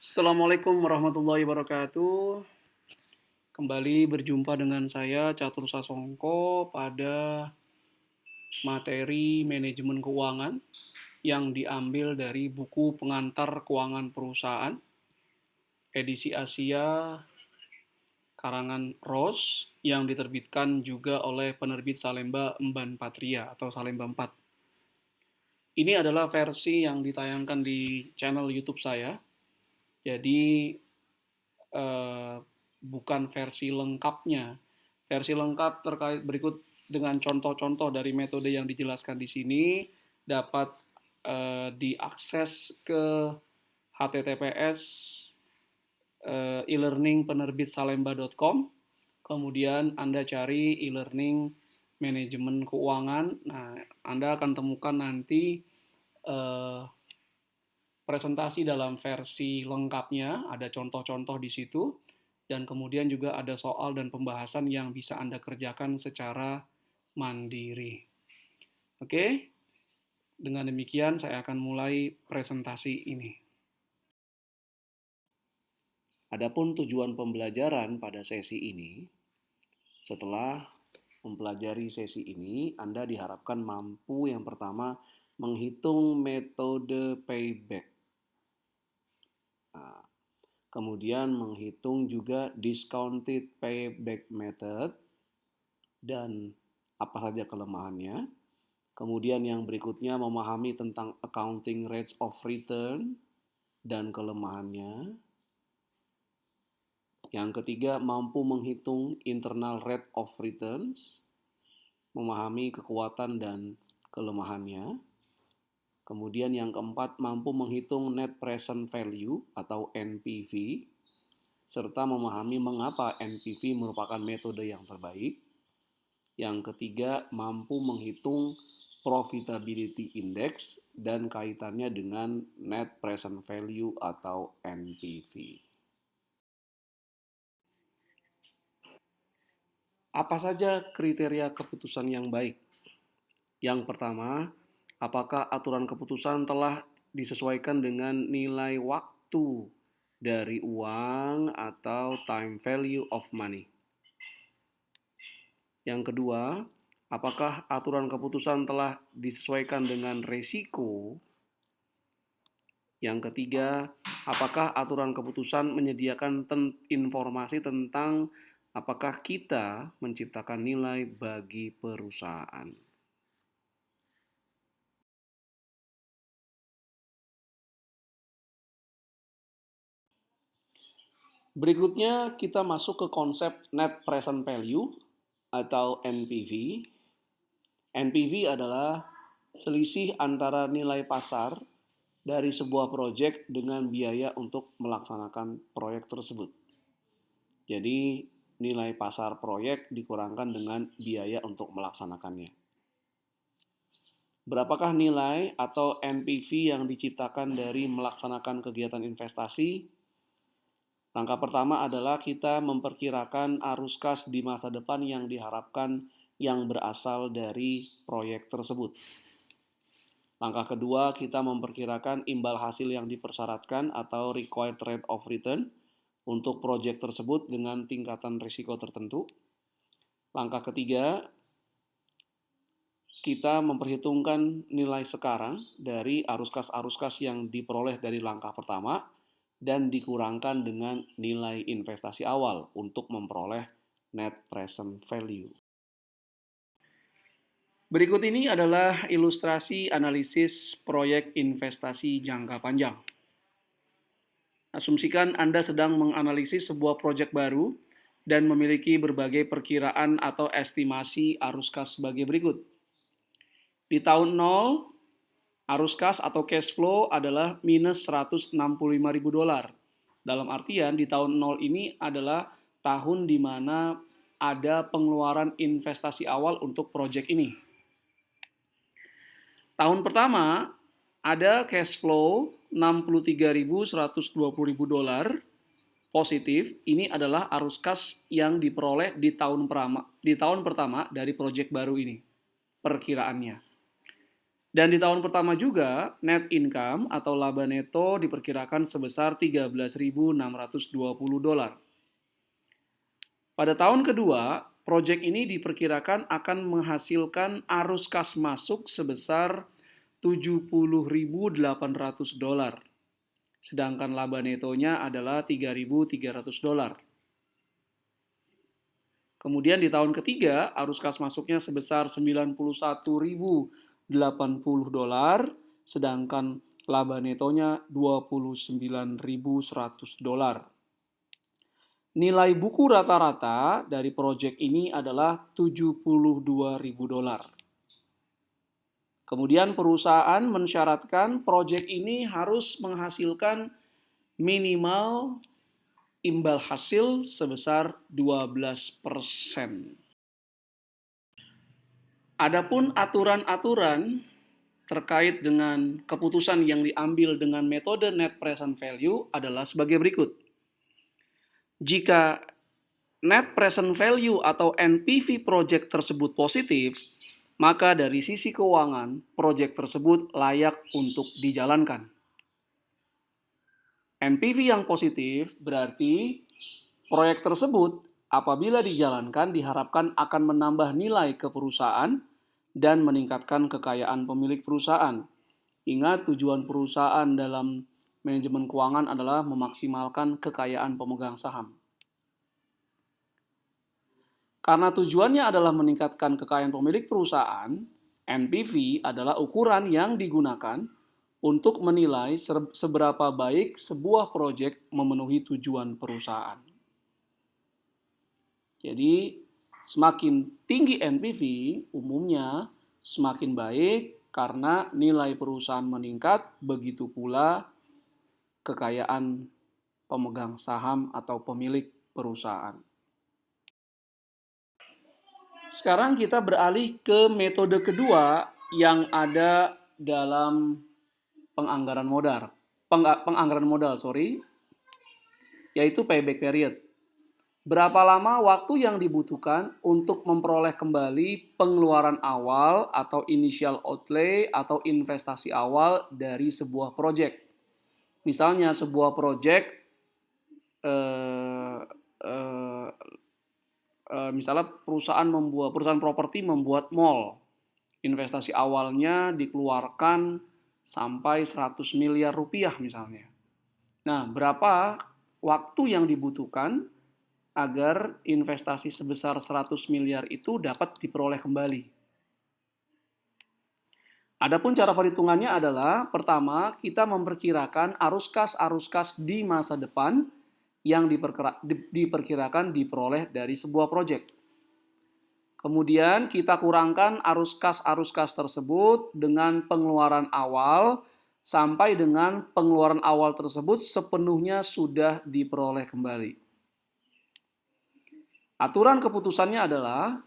Assalamualaikum warahmatullahi wabarakatuh. Kembali berjumpa dengan saya Catur Sasongko pada materi manajemen keuangan yang diambil dari buku pengantar keuangan perusahaan edisi Asia karangan Rose yang diterbitkan juga oleh penerbit Salemba Emban Patria atau Salemba 4. Ini adalah versi yang ditayangkan di channel YouTube saya. Jadi eh, bukan versi lengkapnya. Versi lengkap terkait berikut dengan contoh-contoh dari metode yang dijelaskan di sini dapat diakses ke https e-learning-penerbit-salemba.com. Kemudian Anda cari e-learning manajemen keuangan. Nah, Anda akan temukan nanti presentasi dalam versi lengkapnya, ada contoh-contoh di situ, dan kemudian juga ada soal dan pembahasan yang bisa Anda kerjakan secara mandiri. Oke, dengan demikian saya akan mulai presentasi ini. Adapun tujuan pembelajaran pada sesi ini, setelah mempelajari sesi ini, Anda diharapkan mampu yang pertama menghitung metode payback. Nah, kemudian menghitung juga discounted payback method dan apa saja kelemahannya. Kemudian yang berikutnya memahami tentang accounting rates of return dan kelemahannya. Yang ketiga, mampu menghitung internal rate of returns, memahami kekuatan dan kelemahannya. Kemudian yang keempat, mampu menghitung net present value atau NPV, serta memahami mengapa NPV merupakan metode yang terbaik. Yang ketiga, mampu menghitung profitability index dan kaitannya dengan net present value atau NPV. Apa saja kriteria keputusan yang baik? Yang pertama, apakah aturan keputusan telah disesuaikan dengan nilai waktu dari uang atau time value of money? Yang kedua, apakah aturan keputusan telah disesuaikan dengan resiko? Yang ketiga, apakah aturan keputusan menyediakan informasi tentang apakah kita menciptakan nilai bagi perusahaan? Berikutnya kita masuk ke konsep net present value atau NPV. NPV adalah selisih antara nilai pasar dari sebuah proyek dengan biaya untuk melaksanakan proyek tersebut. Jadi nilai pasar proyek dikurangkan dengan biaya untuk melaksanakannya. Berapakah nilai atau NPV yang diciptakan dari melaksanakan kegiatan investasi? Langkah pertama adalah kita memperkirakan arus kas di masa depan yang diharapkan yang berasal dari proyek tersebut. Langkah kedua, kita memperkirakan imbal hasil yang dipersyaratkan atau required rate of return untuk proyek tersebut dengan tingkatan risiko tertentu. Langkah ketiga, kita memperhitungkan nilai sekarang dari arus kas yang diperoleh dari langkah pertama dan dikurangkan dengan nilai investasi awal untuk memperoleh net present value. Berikut ini adalah ilustrasi analisis proyek investasi jangka panjang. Asumsikan Anda sedang menganalisis sebuah proyek baru dan memiliki berbagai perkiraan atau estimasi arus kas sebagai berikut. Di tahun 0, arus kas atau cash flow adalah minus $165.000. Dalam artian di tahun 0 ini adalah tahun di mana ada pengeluaran investasi awal untuk proyek ini. Tahun pertama ada cash flow $63.120 positif. Ini adalah arus kas yang diperoleh di tahun pertama dari proyek baru ini, perkiraannya. Dan di tahun pertama juga, net income atau laba neto diperkirakan sebesar $13.620. Pada tahun kedua, proyek ini diperkirakan akan menghasilkan arus kas masuk sebesar $70.800. Sedangkan laba netonya adalah $3.300. Kemudian di tahun ketiga, arus kas masuknya sebesar $91.080, sedangkan laba netonya $29.100. Nilai buku rata-rata dari proyek ini adalah $72.000. Kemudian perusahaan mensyaratkan proyek ini harus menghasilkan minimal imbal hasil sebesar 12%. Adapun aturan-aturan terkait dengan keputusan yang diambil dengan metode net present value adalah sebagai berikut. Jika net present value atau NPV project tersebut positif, maka dari sisi keuangan, project tersebut layak untuk dijalankan. NPV yang positif berarti proyek tersebut apabila dijalankan diharapkan akan menambah nilai ke perusahaan dan meningkatkan kekayaan pemilik perusahaan. Ingat, tujuan perusahaan dalam manajemen keuangan adalah memaksimalkan kekayaan pemegang saham. Karena tujuannya adalah meningkatkan kekayaan pemilik perusahaan, NPV adalah ukuran yang digunakan untuk menilai seberapa baik sebuah proyek memenuhi tujuan perusahaan. Jadi, semakin tinggi NPV, umumnya semakin baik karena nilai perusahaan meningkat, begitu pula kekayaan pemegang saham atau pemilik perusahaan. Sekarang kita beralih ke metode kedua yang ada dalam penganggaran modal, yaitu payback period. Berapa lama waktu yang dibutuhkan untuk memperoleh kembali pengeluaran awal atau initial outlay atau investasi awal dari sebuah proyek. Misalnya sebuah proyek, misalnya perusahaan properti membuat mall. Investasi awalnya dikeluarkan sampai 100 miliar rupiah misalnya. Nah, berapa waktu yang dibutuhkan agar investasi sebesar 100 miliar itu dapat diperoleh kembali? Adapun cara perhitungannya adalah, pertama, kita memperkirakan arus kas di masa depan yang diperkirakan diperoleh dari sebuah proyek. Kemudian kita kurangkan arus kas tersebut dengan pengeluaran awal sampai dengan pengeluaran awal tersebut sepenuhnya sudah diperoleh kembali. Aturan keputusannya adalah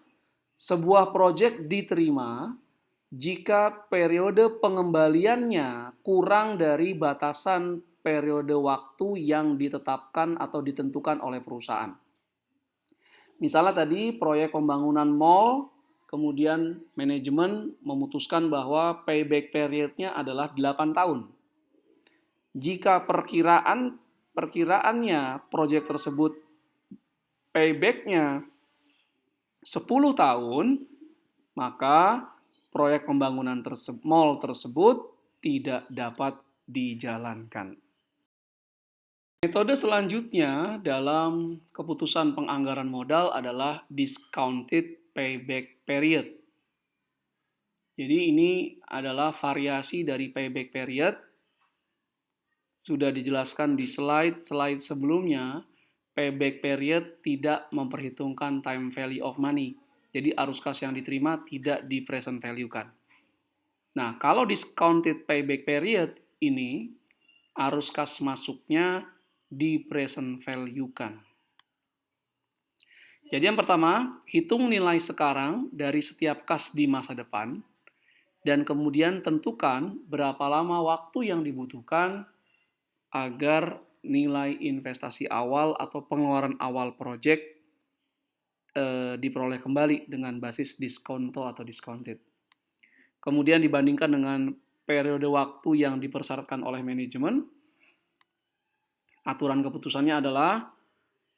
sebuah proyek diterima jika periode pengembaliannya kurang dari batasan periode waktu yang ditetapkan atau ditentukan oleh perusahaan. Misalnya tadi proyek pembangunan mall, kemudian manajemen memutuskan bahwa payback periodnya adalah 8 tahun. Jika perkiraannya proyek tersebut paybacknya 10 tahun, maka proyek pembangunan mall tersebut tidak dapat dijalankan. Metode selanjutnya dalam keputusan penganggaran modal adalah discounted payback period. Jadi ini adalah variasi dari payback period. Sudah dijelaskan di slide sebelumnya, payback period tidak memperhitungkan time value of money. Jadi arus kas yang diterima tidak di present value-kan. Nah, kalau discounted payback period ini, arus kas masuknya di present value-kan. Jadi yang pertama, hitung nilai sekarang dari setiap kas di masa depan, dan kemudian tentukan berapa lama waktu yang dibutuhkan agar nilai investasi awal atau pengeluaran awal proyek diperoleh kembali dengan basis diskonto atau discounted. Kemudian dibandingkan dengan periode waktu yang dipersyaratkan oleh manajemen, aturan keputusannya adalah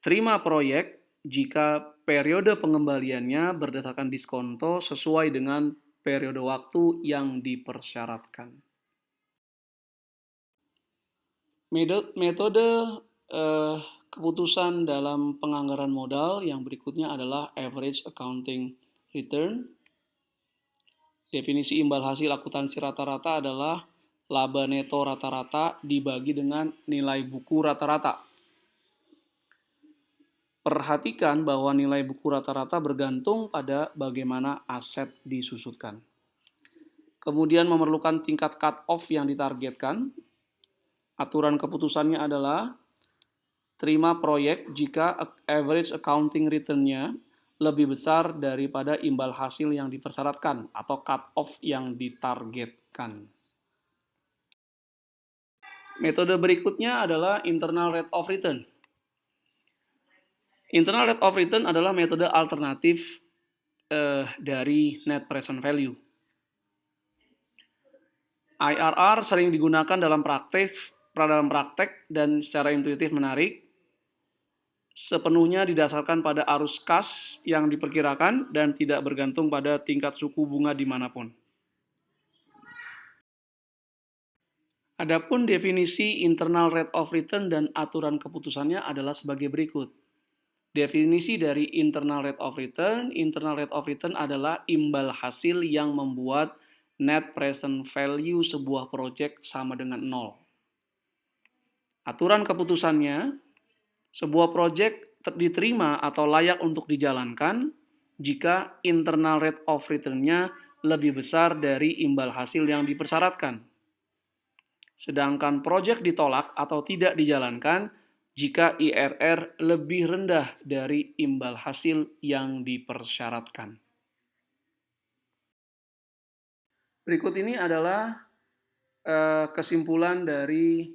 terima proyek jika periode pengembaliannya berdasarkan diskonto sesuai dengan periode waktu yang dipersyaratkan. Metode keputusan dalam penganggaran modal yang berikutnya adalah average accounting return. Definisi imbal hasil akuntansi rata-rata adalah laba neto rata-rata dibagi dengan nilai buku rata-rata. Perhatikan bahwa nilai buku rata-rata bergantung pada bagaimana aset disusutkan. Kemudian memerlukan tingkat cut-off yang ditargetkan. Aturan keputusannya adalah terima proyek jika average accounting return-nya lebih besar daripada imbal hasil yang dipersyaratkan atau cut-off yang ditargetkan. Metode berikutnya adalah internal rate of return. Internal rate of return adalah metode alternatif dari net present value. IRR sering digunakan dalam praktek dan secara intuitif menarik. Sepenuhnya didasarkan pada arus kas yang diperkirakan dan tidak bergantung pada tingkat suku bunga dimanapun. Adapun definisi internal rate of return dan aturan keputusannya adalah sebagai berikut. Definisi dari internal rate of return adalah imbal hasil yang membuat net present value sebuah proyek sama dengan 0. Aturan keputusannya, sebuah proyek diterima atau layak untuk dijalankan jika internal rate of return-nya lebih besar dari imbal hasil yang dipersyaratkan. Sedangkan proyek ditolak atau tidak dijalankan jika IRR lebih rendah dari imbal hasil yang dipersyaratkan. Berikut ini adalah kesimpulan dari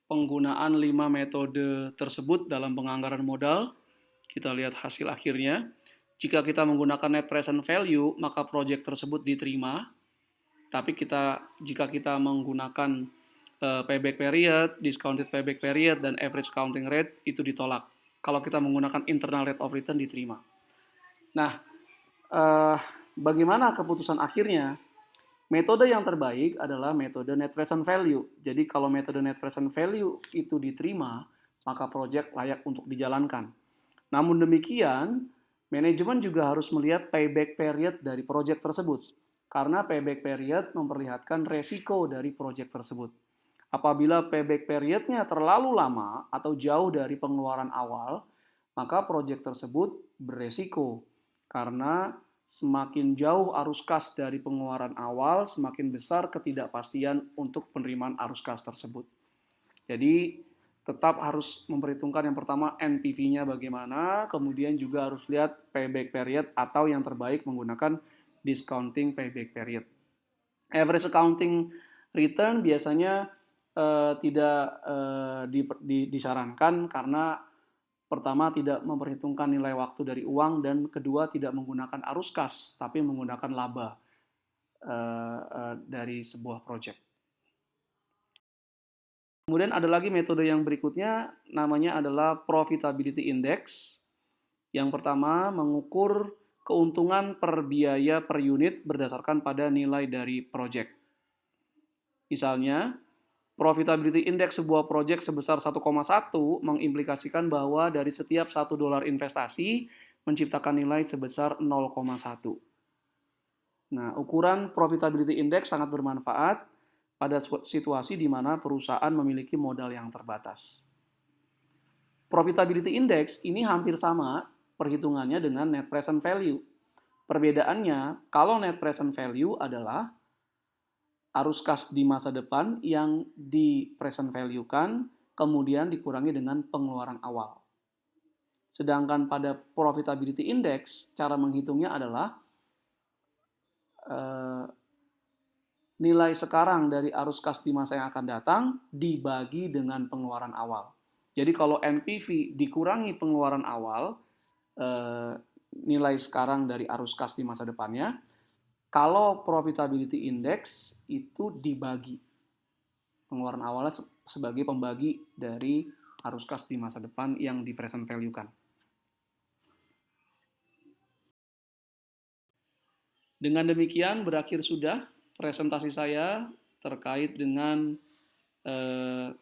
penggunaan 5 metode tersebut dalam penganggaran modal. Kita lihat hasil akhirnya. Jika kita menggunakan net present value, maka proyek tersebut diterima. Tapi jika kita menggunakan payback period, discounted payback period, dan average accounting rate, itu ditolak. Kalau kita menggunakan internal rate of return, diterima. Nah, bagaimana keputusan akhirnya? Metode yang terbaik adalah metode net present value. Jadi kalau metode net present value itu diterima, maka proyek layak untuk dijalankan. Namun demikian, manajemen juga harus melihat payback period dari proyek tersebut. Karena payback period memperlihatkan resiko dari proyek tersebut. Apabila payback periodnya terlalu lama atau jauh dari pengeluaran awal, maka proyek tersebut beresiko. Karena semakin jauh arus kas dari pengeluaran awal, semakin besar ketidakpastian untuk penerimaan arus kas tersebut. Jadi tetap harus memperhitungkan yang pertama NPV-nya bagaimana, kemudian juga harus lihat payback period atau yang terbaik menggunakan discounting payback period. Average accounting return biasanya tidak disarankan karena pertama, tidak memperhitungkan nilai waktu dari uang, dan kedua, tidak menggunakan arus kas, tapi menggunakan laba dari sebuah proyek. Kemudian ada lagi metode yang berikutnya, namanya adalah profitability index. Yang pertama, mengukur keuntungan per biaya per unit berdasarkan pada nilai dari proyek. Misalnya, profitability index sebuah proyek sebesar 1,1 mengimplikasikan bahwa dari setiap $1 investasi menciptakan nilai sebesar 0,1. Nah, ukuran profitability index sangat bermanfaat pada situasi di mana perusahaan memiliki modal yang terbatas. Profitability index ini hampir sama perhitungannya dengan net present value. Perbedaannya, kalau net present value adalah arus kas di masa depan yang di present value-kan, kemudian dikurangi dengan pengeluaran awal. Sedangkan pada profitability index, cara menghitungnya adalah nilai sekarang dari arus kas di masa yang akan datang dibagi dengan pengeluaran awal. Jadi kalau NPV dikurangi pengeluaran awal, nilai sekarang dari arus kas di masa depannya, Kalau profitability index itu dibagi. Pengeluaran awalnya sebagai pembagi dari arus kas di masa depan yang di present value-kan. Dengan demikian berakhir sudah presentasi saya terkait dengan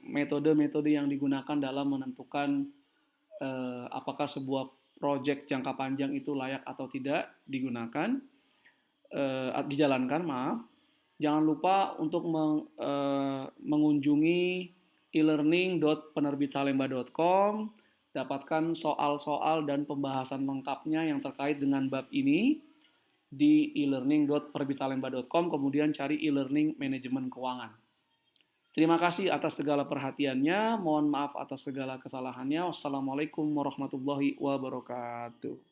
metode-metode yang digunakan dalam menentukan apakah sebuah proyek jangka panjang itu layak atau tidak dijalankan, maaf. Jangan lupa untuk mengunjungi e-learning.penerbitsalemba.com, dapatkan soal-soal dan pembahasan lengkapnya yang terkait dengan bab ini di e-learning.penerbitsalemba.com, kemudian cari e-learning manajemen keuangan. Terima kasih atas segala perhatiannya, mohon maaf atas segala kesalahannya. Wassalamualaikum warahmatullahi wabarakatuh.